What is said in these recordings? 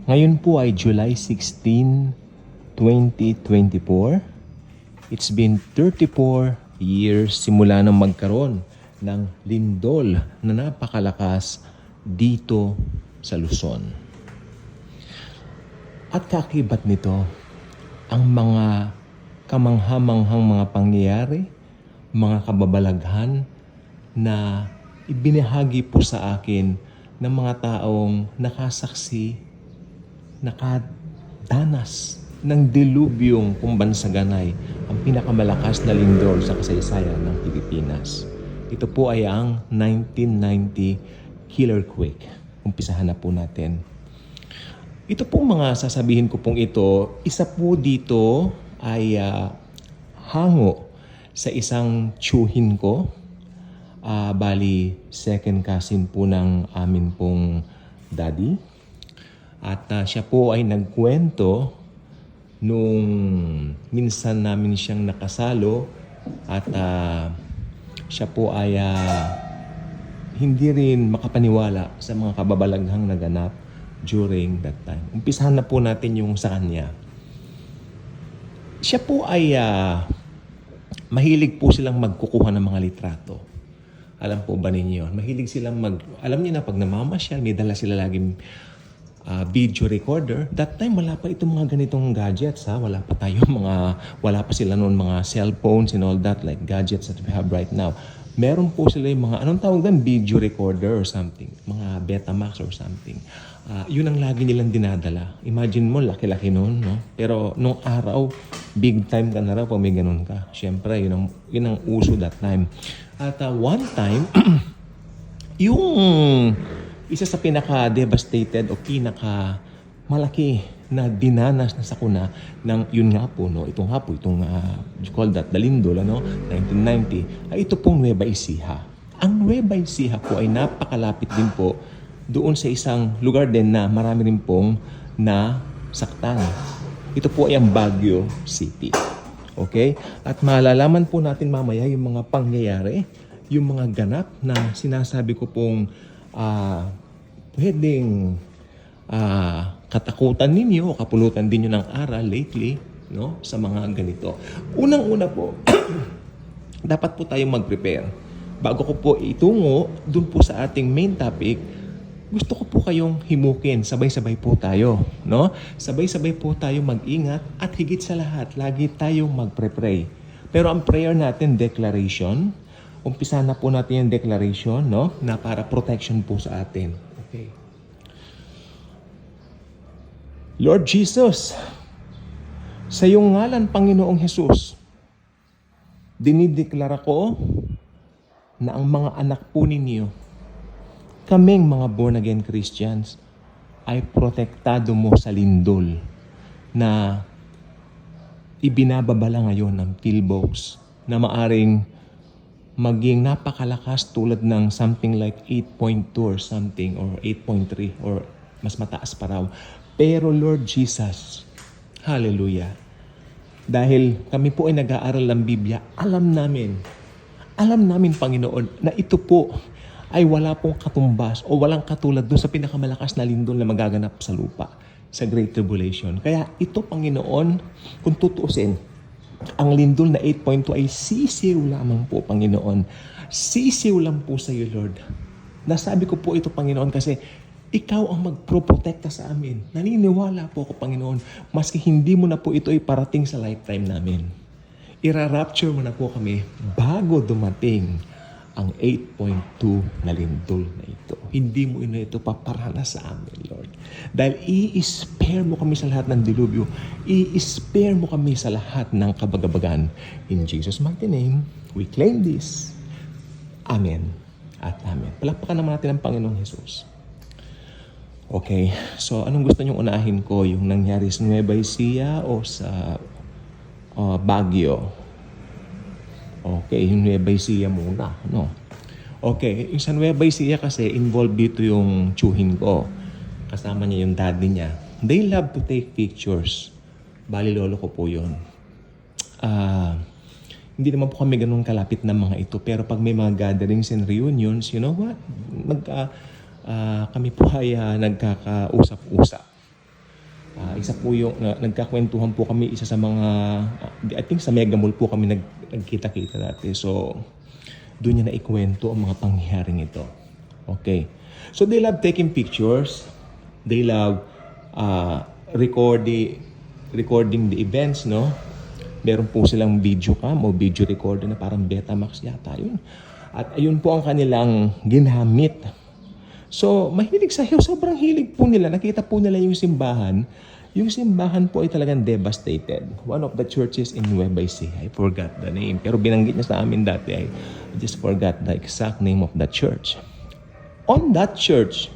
Ngayon po ay July 16, 2024. It's been 34 years simula nang magkaroon ng lindol na napakalakas dito sa Luzon. At kakibat nito ang mga kamanghamanghang mga pangyayari, mga kababalaghan na ibinahagi po sa akin ng mga taong nakasaksi, nakadanas ng dilubyong kumbansaganay, ang pinakamalakas na lindol sa kasaysayan ng Pilipinas. Ito po ay ang 1990 Killer Quake. Umpisahan na po natin. Ito pong mga sasabihin ko pong ito, isa po dito ay hango sa isang tiyuhin ko. Bali, second cousin po ng amin pong daddy. At siya po ay nagkwento nung minsan namin siyang nakasalo at siya po ay hindi rin makapaniwala sa mga kababalaghang naganap during that time. Umpisahan na po natin yung sa kanya. Siya po ay mahilig po silang magkukuha ng mga litrato. Alam po ba ninyo? Mahilig silang alam niyo na pag namamasyal, may dala sila laging video recorder. That time, wala pa itong mga ganitong gadgets. Wala pa wala pa sila noon mga cellphones and all that, like gadgets that we have right now. Meron po sila yung mga, anong tawag doon? Video recorder or something. Mga Betamax or something. Yun ang lagi nilang dinadala. Imagine mo, laki-laki noon, no? Pero nung araw, big time ka na raw pag may ganun ka. Siyempre, yun ang uso that time. At one time, yung isa sa pinaka-devastated o pinaka-malaki na dinanas na sakuna ng yun nga po, no? Itong you call that, the lindol, 1990, ay ito pong Nueva Ecija. Ang Nueva Ecija po ay napakalapit din po doon sa isang lugar din na marami rin pong nasaktan. Ito po ay ang Baguio City. Okay? At malalaman po natin mamaya yung mga pangyayari, yung mga ganap na sinasabi ko pong pwedeng katakutan ninyo o kapulutan din nyo ng aral lately, no? Sa mga ganito. Unang-una po, dapat po tayong mag-prepare. Bago ko po itungo dun po sa ating main topic, gusto ko po kayong himukin. Sabay-sabay po tayo, no? Sabay-sabay po tayo mag-ingat at higit sa lahat, lagi tayong mag-pray. Pero ang prayer natin, declaration. Umpisa na po natin yung declaration, no? Na para protection po sa atin. Okay. Lord Jesus, sa iyong ngalan, Panginoong Jesus, dinideklara ko na ang mga anak po ninyo, kaming mga born-again Christians, ay protektado mo sa lindol na ibinababala ngayon ng PhilBox na maaring maging napakalakas tulad ng something like 8.2 or something or 8.3 or mas mataas pa raw. Pero Lord Jesus, hallelujah, dahil kami po ay nag-aaral ng Biblia, alam namin Panginoon, na ito po ay wala pong katumbas o walang katulad doon sa pinakamalakas na lindol na magaganap sa lupa, sa Great Tribulation. Kaya ito, Panginoon, kung tutuusin, ang lindol na 8.2 ay sisiw lamang po, Panginoon. Sisiw lang po sa iyo, Lord. Nasabi ko po ito, Panginoon, kasi ikaw ang magproprotekta sa amin. Naniniwala po ako, Panginoon, maski hindi mo na po ito iparating sa lifetime namin. Ira-rapture mo na po kami bago dumating ang 8.2 na lindol na ito. Hindi mo ito paparana sa amin, Lord. Dahil i-spare mo kami sa lahat ng dilubyo. I-spare mo kami sa lahat ng kabagabagan. In Jesus' mighty name, we claim this. Amen at amen. Palakpakan naman natin ang Panginoong Jesus. Okay, so anong gusto niyong unahin ko? Yung nangyari sa Nueva Ecija o sa Baguio? Okay, yung Nueva Ecija muna, no? Okay, yung sa Nueva Ecija kasi involved dito yung tiyuhin ko. Kasama niya yung daddy niya. They love to take pictures. Bali lolo ko po yun. Hindi naman po kami ganun kalapit na mga ito. Pero pag may mga gatherings and reunions, you know what? Kami po ay nagkakausap-usap. isa po yung nagkakwentuhan po kami, isa sa mga I think sa Mega Mall po kami nagkita-kita dati. So doon niya na ikwento ang mga pangyayaring ito. Okay. So they love taking pictures. They love recording the events, no? Meron po silang video cam o video recorder na parang Betamax yata yun. At ayun po ang kanilang ginamit. So, mahilig sobrang hilig po nila. Nakita po nila yung simbahan. Yung simbahan po ay talagang devastated. One of the churches in Nueva Ecija. I forgot the name. Pero binanggit niya sa amin dati. I just forgot the exact name of the church. On that church,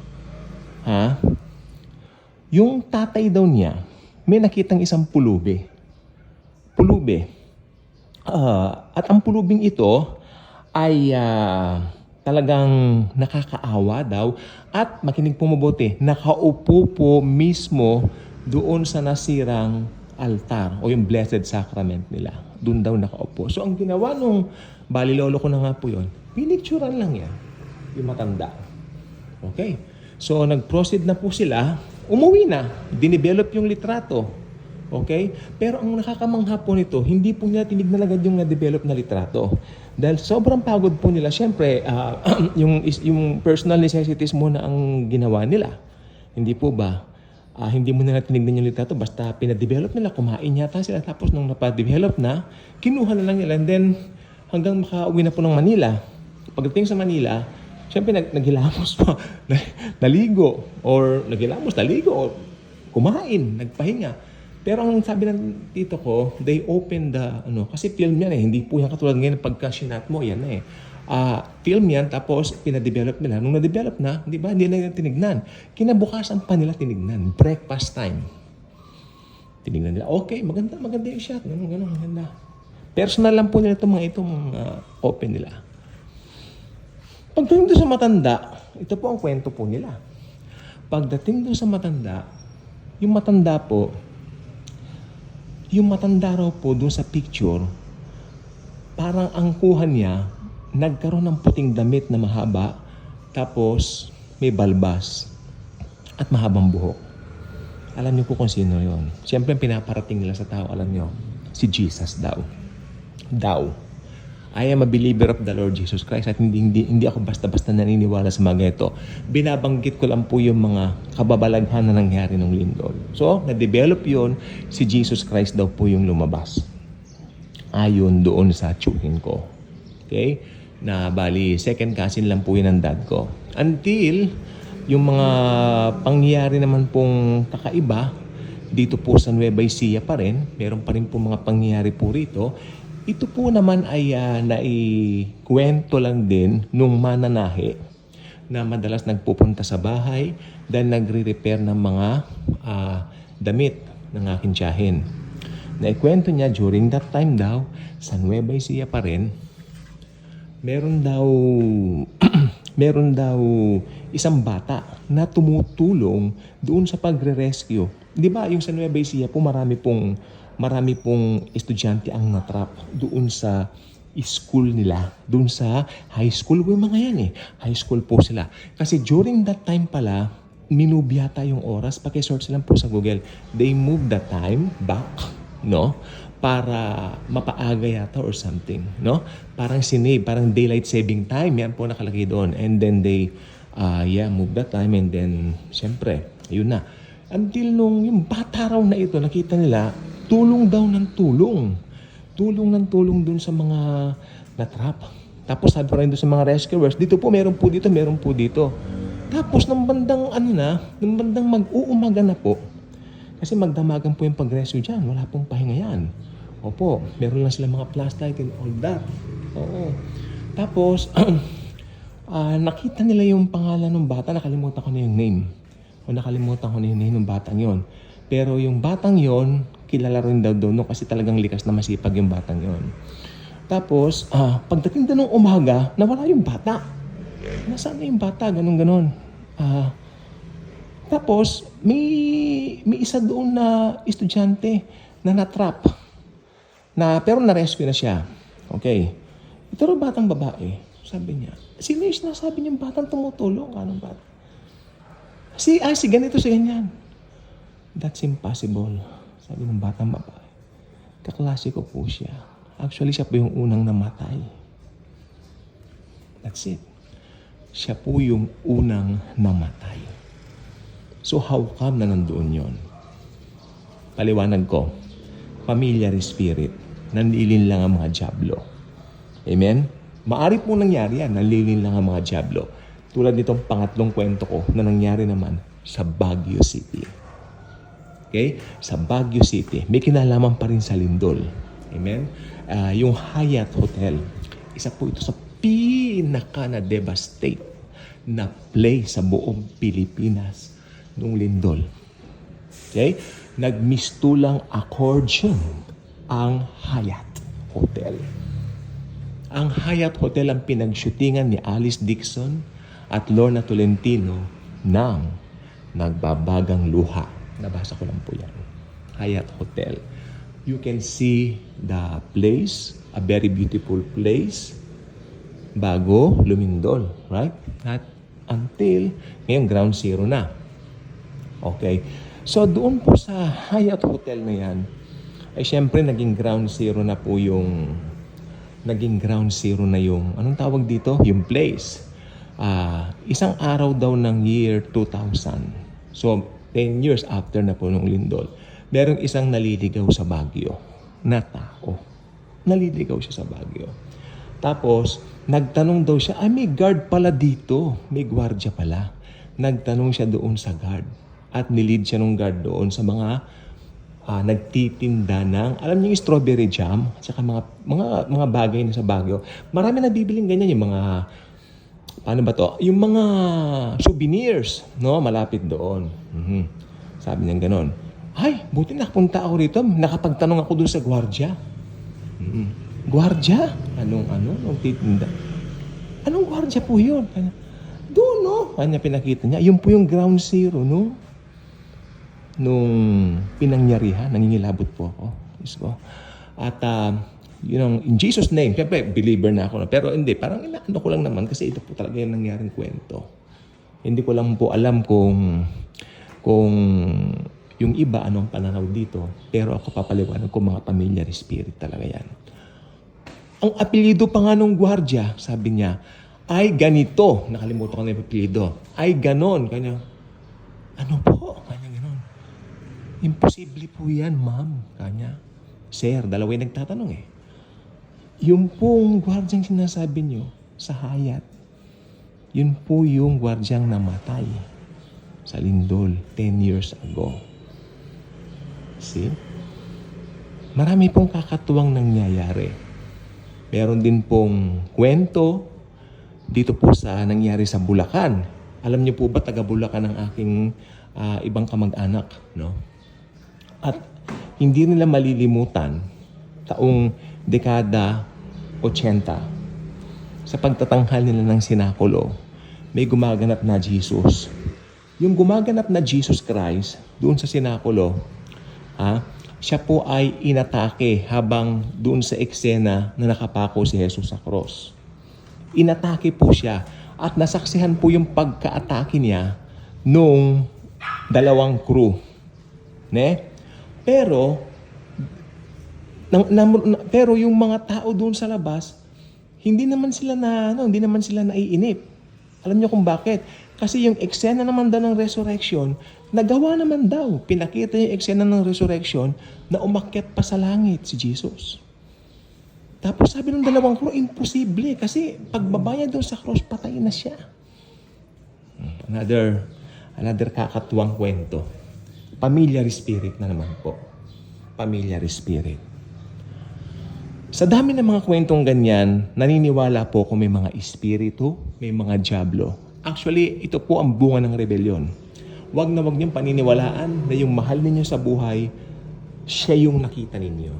yung tatay daw niya, may nakitang isang pulubi. At ang pulubing ito ay talagang nakakaawa daw at makinig po mabuti, nakaupo po mismo doon sa nasirang altar o yung Blessed Sacrament nila. Doon daw nakaupo. So ang ginawa nung balilolo ko na nga po yun, pinicturean lang yan, yung matanda. Okay. So nag-proceed na po sila, umuwi na, dinevelop yung litrato. Okay? Pero ang nakakamangha po nito, hindi po nila tinignan agad yung na-develop na litrato. Dahil sobrang pagod po nila, syempre, yung personal necessities muna ang ginawa nila. Hindi po ba? Hindi mo nila tinignan yung litrato, basta pinadevelop nila, kumain yata sila. Tapos nung napadevelop na, kinuha na lang nila. And then, hanggang makauwi na po ng Manila. Pagdating sa Manila, syempre naghilamos pa, naligo, or kumain, nagpahinga. Pero ang sabi ng tito ko, they opened the, kasi film yan hindi po yan katulad ngayon pagka sinat mo, yan film yan, tapos pinadevelop nila. Nung na-develop na, di ba, hindi na tinignan. Kinabukasan pa nila tinignan, breakfast time. Tinignan nila, okay, maganda yung shot, ganun, maganda. Personal lang po nila itong open nila. Pagdating doon sa matanda, ito po ang kwento po nila. Pagdating doon sa matanda, yung matanda raw po doon sa picture, parang ang kuha niya, nagkaroon ng puting damit na mahaba, tapos may balbas at mahabang buhok. Alam niyo po kung sino yon. Siyempre, pinaparating nila sa tao, alam niyo, si Jesus daw. I am a believer of the Lord Jesus Christ at hindi ako basta-basta naniniwala sa mga ito. Binabanggit ko lang po yung mga kababalaghan na nangyari ng lindol. So, na-develop yun, si Jesus Christ daw po yung lumabas. Ayon doon sa tsuhin ko. Okay? Na bali, second cousin lang po yun ng dad ko. Until, yung mga pangyayari naman pong kakaiba, dito po sa Nueva Ecija pa rin, meron pa rin po mga pangyayari po rito. Ito po naman ay naikwento lang din nung mananahe na madalas nagpupunta sa bahay dahil nagre-repair ng mga damit ng aking tiyahin. Naikwento niya during that time daw, sa Nueva Ecija pa rin, meron daw isang bata na tumutulong doon sa pagre-rescue. Di ba yung sa Nueva Ecija po marami pong estudyante ang natrap doon sa school nila. Doon sa high school. Yung mga yan high school po sila. Kasi during that time pala, minove yata yung oras. Paki-search lang po sa Google. They moved the time back, no? Para mapaaga yata or something, no? Parang parang daylight saving time. Yan po nakalagay doon. And then they, moved the time. And then, syempre, yun na. Until nung yung bata raw na ito, nakita nila, tulong daw ng tulong. Tulong dun sa mga natrap. Tapos sabi pa rin doon sa mga rescuers, dito po, meron po dito. Tapos nung bandang mag-uumaga na po, kasi magdamagan po yung pag-rescue dyan, wala pong pahinga yan. Opo, meron lang sila mga flashlight and all that. Oo. Tapos, nakita nila yung pangalan ng bata, nakalimutan ko na yung name ng batang yon. Pero yung batang yon, kilala rin daw doon kasi talagang likas na masipag yung batang yon. Tapos, pagdating doon ng umaga, nawala yung bata. Nasaan na yung bata? Ganon. Tapos, may isa doon na estudyante na natrap. Pero na-rescue na siya. Okay. Ito rin batang babae. Sabi niya, sino yung sinasabi niyang batang tumutulong? Anong bata? Si ganito, si ganyan. That's impossible. Sabi ng batang babae. Kaklase ko po siya. Actually, siya po yung unang namatay. That's it. Siya po yung unang namatay. So how come na nandoon yon? Paliwanag ko. Familiar spirit. Nanlilin lang ang mga dyablo. Amen? Maari po nangyari yan. Nanlilin lang ang mga dyablo. Tulad nitong pangatlong kwento ko na nangyari naman sa Baguio City. Okay? Sa Baguio City. May kinalaman pa rin sa Lindol. Amen? Yung Hyatt Hotel. Isa po ito sa pinaka na-devastate na place sa buong Pilipinas nung Lindol. Okay? Nagmistulang accordion ang Hyatt Hotel. Ang Hyatt Hotel ang pinagshootingan ni Alice Dixon at Lorna Tolentino ng Nagbabagang Luha. Nabasa ko lang po yan. Hyatt Hotel. You can see the place, a very beautiful place, bago lumindol, right? Not until ngayon ground zero na. Okay. So doon po sa Hyatt Hotel na yan, ay syempre naging ground zero na po yung anong tawag dito? Yung place. Isang araw daw ng year 2000. So 10 years after na po nung lindol, merong isang naliligaw sa Baguio na tao. Naliligaw siya sa Baguio. Tapos, nagtanong daw siya, may guard pala dito. May gwardiya pala. Nagtanong siya doon sa guard. At nilid siya ng guard doon sa mga nagtitinda ng, alam niyo yung strawberry jam, at saka mga bagay na sa Baguio. Marami nabibiling ganyan, yung mga, paano ba to? Yung mga souvenirs, no? Malapit doon. Sabi niya ganon. Ay, buti nakapunta ako rito. Nakapagtanong ako doon sa gwardiya. Gwardiya? Anong titinda? Anong gwardiya po yun? Doon, no? Kanya pinakita niya. Yun po yung ground zero, no? Nung pinangyarihan, nangingilabot po ako. Diyos ko. At, in Jesus' name, siyempre, believer na ako. Pero hindi, parang inaano ko lang naman kasi ito po talaga yung nangyaring kwento. Hindi ko lang po alam kung yung iba anong pananaw dito. Pero ako papaliwanag ko mga familiar spirit talaga yan. Ang apelyido pa nga nung gwardiya, sabi niya, ay ganito. Nakalimutan ko na yung apelyido. Ay ganon. Kanya, ano po? Kanya ganon. Imposible po yan, ma'am. Kanya, sir, dalawa yung nagtatanong eh. Yung pong gwardyang sinasabi nyo sa Hyatt, yun po yung gwardyang namatay sa Lindol 10 years ago. See? Marami pong kakatuwang nangyayari. Meron din pong kwento dito po sa nangyari sa Bulacan. Alam niyo po ba taga Bulacan ang aking ibang kamag-anak, no? At hindi nila malilimutan taong dekada 80 sa pagtatanghal nila ng sinakulo, may gumaganap na Jesus. Yung gumaganap na Jesus Christ doon sa sinakulo, siya po ay inatake habang doon sa eksena na nakapako si Jesus sa cross. Inatake po siya at nasaksihan po yung pagka-atake niya nung dalawang crew. Ne? Pero yung mga tao doon sa labas, hindi naman sila naiinip. Alam niyo kung bakit? Kasi yung eksena naman daw ng resurrection, nagawa naman daw. Pinakita yung eksena ng resurrection na umakyat pa sa langit si Jesus. Tapos sabi ng dalawang crew, imposible. Kasi pagbabaya doon sa cross, patay na siya. Another kakatuwang kwento. Familiar spirit na naman po. Familiar spirit. Sa dami ng mga kwentong ganyan, naniniwala po kung may mga espiritu, may mga dyablo. Actually, ito po ang bunga ng rebelyon. Huwag na huwag niyong paniniwalaan na yung mahal ninyo sa buhay, siya yung nakita ninyo.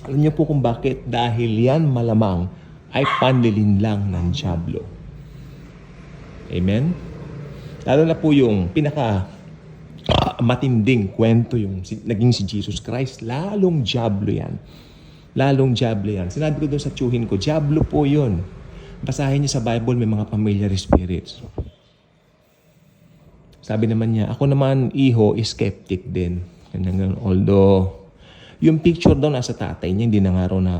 Alam niyo po kung bakit? Dahil yan malamang ay panlilin lang ng dyablo. Amen? Lalo na po yung matinding kwento yung naging si Jesus Christ, lalong dyablo yan. Lalong dyablo yan. Sinabi ko doon sa tsuhin ko, dyablo po yun. Basahin niyo sa Bible, may mga familiar spirits. Sabi naman niya, ako naman, iho, is skeptic din. Ganyan. Although, yung picture daw nasa tatay niya, hindi na nga raw na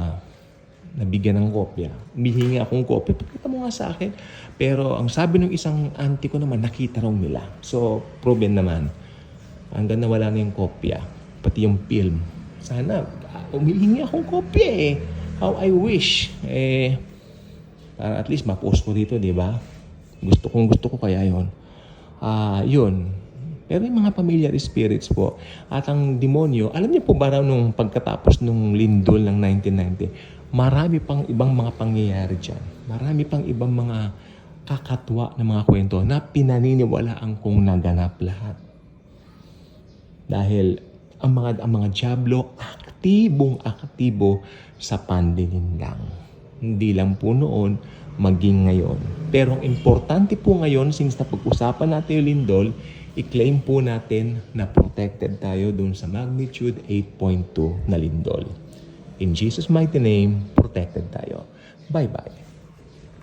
nabigyan ng kopya. Humihingi akong kopya, pakita mo nga sa akin. Pero ang sabi ng isang auntie ko naman, nakita raw nila. So, proven naman. Hanggang nawala na yung kopya, pati yung film. Sana, humihingi akong kopya eh. How I wish. Para at least ma-post ko dito, di ba? Gusto ko kaya yun. Yun. Pero yung mga familiar spirits po, at ang demonyo, alam niyo po ba raw nung pagkatapos nung lindol ng 1990, marami pang ibang mga pangyayari dyan. Marami pang ibang mga kakatwa na mga kwento na pinaniniwalaan kong naganap lahat. Dahil ang mga diablo, aktibo sa panlilinlang. Hindi lang po noon, maging ngayon. Pero ang importante po ngayon, since napag-usapan natin yung lindol, i-claim po natin na protected tayo dun sa magnitude 8.2 na lindol. In Jesus' mighty name, protected tayo. Bye-bye.